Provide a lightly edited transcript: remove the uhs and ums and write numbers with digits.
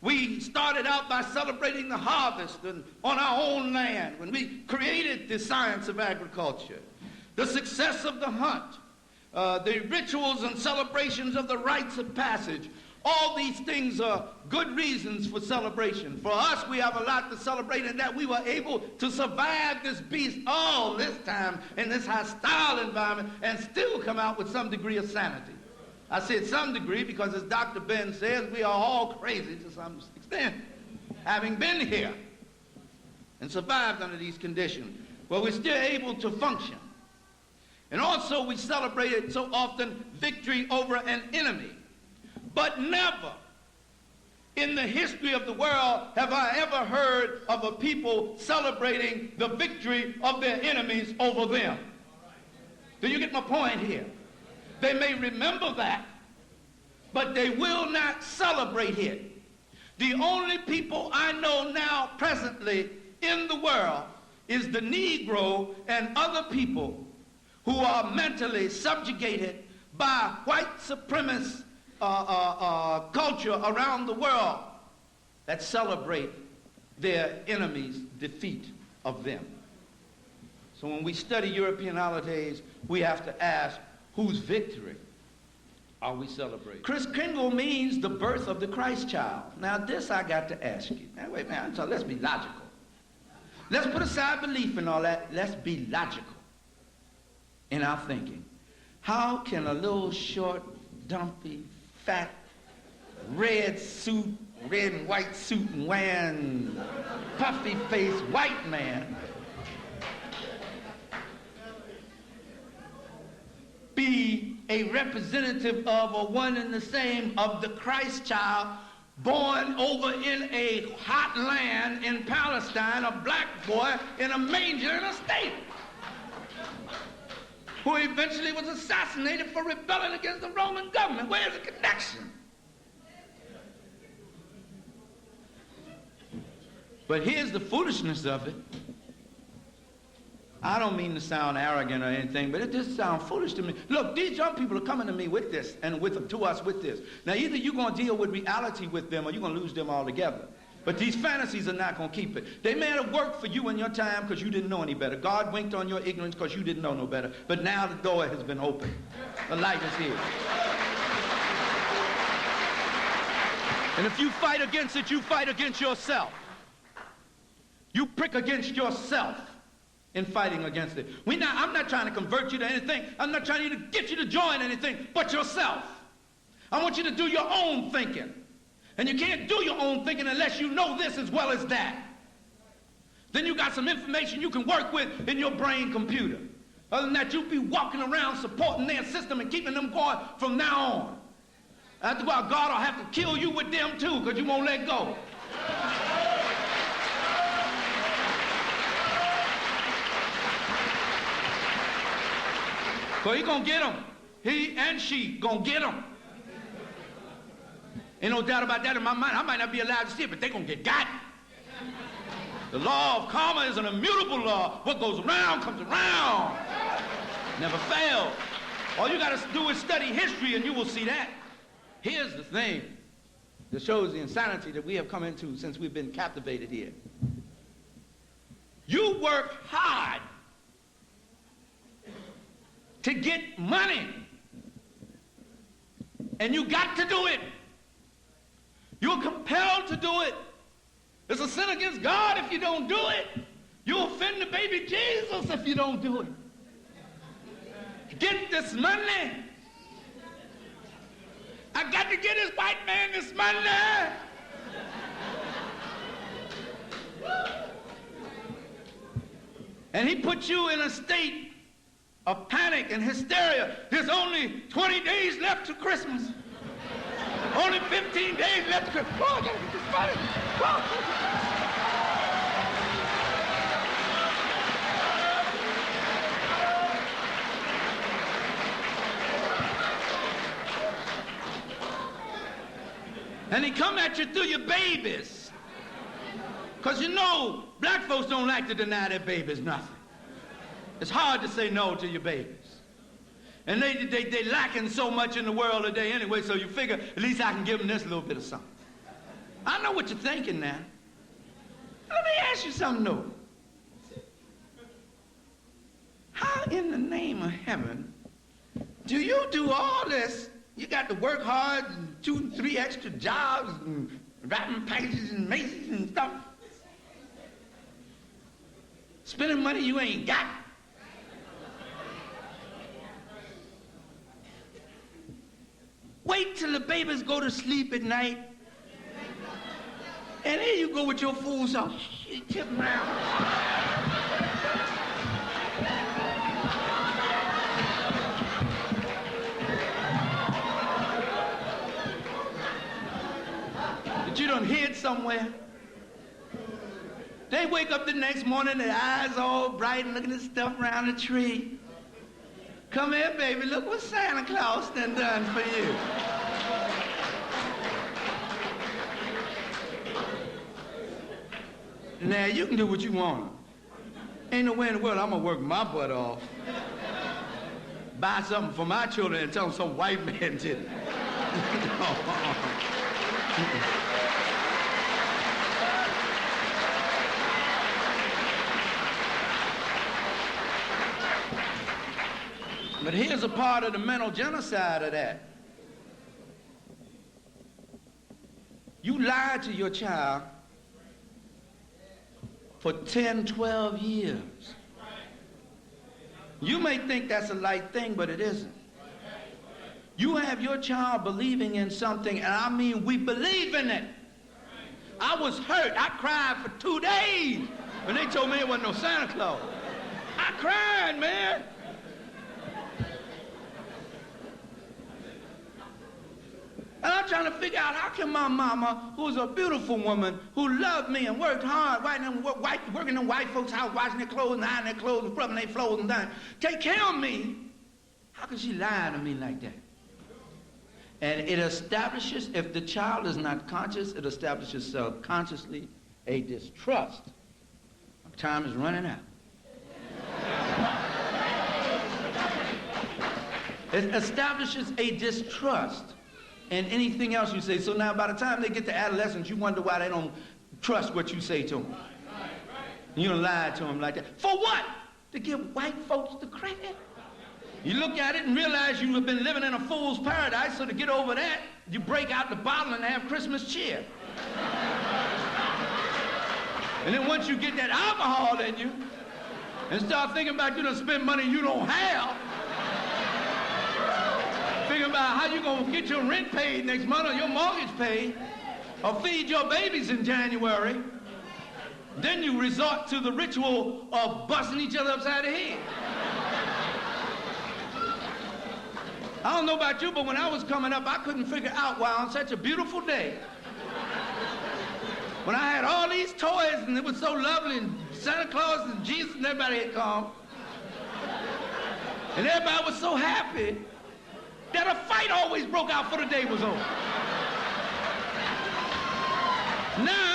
We started out by celebrating the harvest on our own land when we created the science of agriculture, the success of the hunt, the rituals and celebrations of the rites of passage. All these things are good reasons for celebration. For us, we have a lot to celebrate in that we were able to survive this beast all this time in this hostile environment and still come out with some degree of sanity. I said some degree because, as Dr. Ben says, we are all crazy to some extent, having been here and survived under these conditions. Well, we're still able to function. And also we celebrated so often victory over an enemy. But never in the history of the world have I ever heard of a people celebrating the victory of their enemies over them. Do you get my point here? They may remember that, but they will not celebrate it. The only people I know now presently in the world is the Negro and other people who are mentally subjugated by white supremacist culture around the world that celebrate their enemies' defeat of them. So when we study European holidays, we have to ask, whose victory are we celebrating? Kris Kringle means the birth of the Christ child. Now this I got to ask you. Now wait a minute, so let's be logical. Let's put aside belief and all that. Let's be logical in our thinking. How can a little short, dumpy, fat, red and white suit and wearing puffy-faced white man be a representative of or one and the same of the Christ child born over in a hot land in Palestine, a black boy in a manger in a stable, who eventually was assassinated for rebelling against the Roman government? Where's the connection? But here's the foolishness of it. I don't mean to sound arrogant or anything, but it just sounds foolish to me. Look, these young people are coming to me with this and to us with this. Now, either you're going to deal with reality with them or you're going to lose them altogether. But these fantasies are not going to keep it. They may have worked for you in your time because you didn't know any better. God winked on your ignorance because you didn't know no better. But now the door has been opened. The light is here. And if you fight against it, you fight against yourself. You prick against yourself in fighting against it. I'm not trying to convert you to anything. I'm not trying to get you to join anything but yourself. I want you to do your own thinking. And you can't do your own thinking unless you know this as well as that. Then you got some information you can work with in your brain computer. Other than that, you'll be walking around supporting their system and keeping them going from now on. After a while, God will have to kill you with them too because you won't let go. So he gonna get them. He and she gonna get them. Ain't no doubt about that in my mind. I might not be allowed to see it, but they gonna get got. The law of karma is an immutable law. What goes around comes around. Never fails. All you gotta do is study history and you will see that. Here's the thing that shows the insanity that we have come into since we've been captivated here. You work hard to get money, and you got to do it. You're compelled to do it. It's a sin against God if you don't do it. You offend the baby Jesus if you don't do it. Get this money. I got to get this white man this money. And he put you in a state of panic and hysteria. There's only 20 days left to Christmas. Only 15 days left to Christmas. Oh, I gotta get this money. And he come at you through your babies. Because you know, black folks don't like to deny their babies nothing. It's hard to say no to your babies. And they lacking so much in the world today anyway, so you figure, at least I can give them this little bit of something. I know what you're thinking now. Let me ask you something, though. How in the name of heaven do you do all this? You got to work hard and 2 and 3 extra jobs and wrapping packages and Macy's and stuff. Spending money you ain't got. Wait till the babies go to sleep at night. And here you go with your fool self. Tip around. You done hid somewhere. They wake up the next morning, their eyes all bright and looking at stuff around the tree. Come here, baby, look what Santa Claus done for you. Now, you can do what you want. Ain't no way in the world I'm gonna work my butt off. Buy something for my children and tell them some white man did it. But here's a part of the mental genocide of that. You lied to your child for 10, 12 years. You may think that's a light thing, but it isn't. You have your child believing in something, and I mean we believe in it. I was hurt. I cried for 2 days when they told me it wasn't no Santa Claus. I cried, man. And I'm trying to figure out how can my mama, who's a beautiful woman, who loved me and worked hard, working in white folks' house, washing their clothes and ironing their clothes and scrubbing their floors and done, take care of me. How can she lie to me like that? And it establishes, if the child is not conscious, it establishes subconsciously a distrust. Time is running out. It establishes a distrust. And anything else you say. So now by the time they get to adolescence, you wonder why they don't trust what you say to them. You don't lie to them like that. For what? To give white folks the credit? You look at it and realize you have been living in a fool's paradise, so to get over that, you break out the bottle and have Christmas cheer. And then once you get that alcohol in you, and start thinking about you done spend money you don't have, thinking about how you gonna get your rent paid next month or your mortgage paid, or feed your babies in January, then you resort to the ritual of busting each other upside the head. I don't know about you, but when I was coming up, I couldn't figure out why on such a beautiful day, when I had all these toys and it was so lovely and Santa Claus and Jesus and everybody had come, and everybody was so happy, that a fight always broke out before the day was over. Now